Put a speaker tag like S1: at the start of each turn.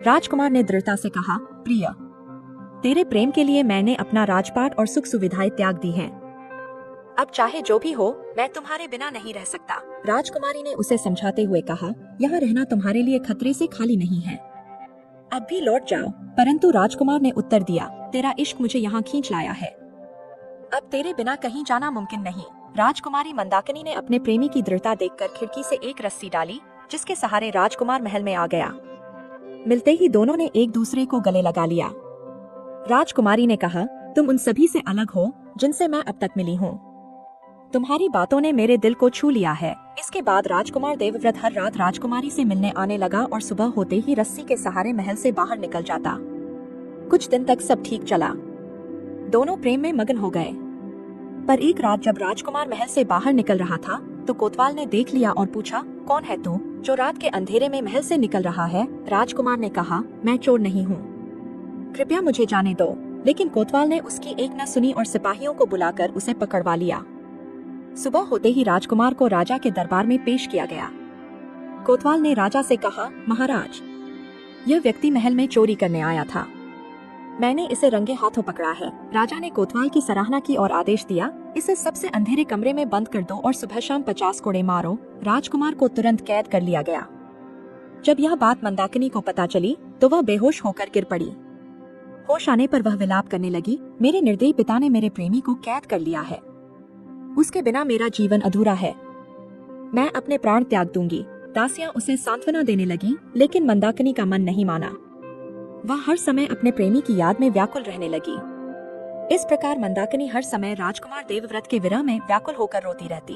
S1: राजकुमार ने दृढ़ता से कहा, प्रिय, तेरे प्रेम के लिए मैंने अपना राजपाट और सुख सुविधाएं त्याग दी हैं। अब चाहे जो भी हो, मैं तुम्हारे बिना नहीं रह सकता। राजकुमारी ने उसे समझाते हुए कहा, यहाँ रहना तुम्हारे लिए खतरे से खाली नहीं है, अब भी लौट जाओ। परंतु राजकुमार ने उत्तर दिया, तेरा इश्क मुझे यहाँ खींच लाया है, अब तेरे बिना कहीं जाना मुमकिन नहीं। राजकुमारी मंदाकिनी ने अपने प्रेमी की दृढ़ता देखकर खिड़की से एक रस्सी डाली, जिसके सहारे राजकुमार महल में आ गया। मिलते ही दोनों ने एक दूसरे को गले लगा लिया। राजकुमारी ने कहा, तुम उन सभी से अलग हो जिनसे मैं अब तक मिली हूँ। तुम्हारी बातों ने मेरे दिल को छू लिया है। इसके बाद राजकुमार देवव्रत हर रात राजकुमारी से मिलने आने लगा और सुबह होते ही रस्सी के सहारे महल से बाहर निकल जाता। कुछ दिन तक सब ठीक चला, दोनों प्रेम में मगन हो गए। पर एक रात जब राजकुमार महल से बाहर निकल रहा था तो कोतवाल ने देख लिया और पूछा, कौन है तू जो रात के अंधेरे में महल से निकल रहा है? राजकुमार ने कहा, मैं चोर नहीं हूँ, कृपया मुझे जाने दो। लेकिन कोतवाल ने उसकी एक न सुनी और सिपाहियों को बुलाकर उसे पकड़वा लिया। सुबह होते ही राजकुमार को राजा के दरबार में पेश किया गया। कोतवाल ने राजा से कहा, महाराज, यह व्यक्ति महल में चोरी करने आया था, मैंने इसे रंगे हाथों पकड़ा है। राजा ने कोतवाल की सराहना की और आदेश दिया, इसे सबसे अंधेरे कमरे में बंद कर दो और सुबह शाम 50 कोड़े मारो। राजकुमार को तुरंत कैद कर लिया गया। जब यह बात मंदाकिनी को पता चली तो वह बेहोश होकर गिर पड़ी। होश आने पर वह विलाप करने लगी, मेरे निर्दयी पिता ने मेरे प्रेमी को कैद कर लिया है, उसके बिना मेरा जीवन अधूरा है, मैं अपने प्राण त्याग दूंगी। दासियां उसे सांत्वना देने लगी, लेकिन मंदाकिनी का मन नहीं माना। वह हर समय अपने प्रेमी की याद में व्याकुल रहने लगी। इस प्रकार मंदाकिनी हर समय राजकुमार देवव्रत के विरह में व्याकुल होकर रोती रहती।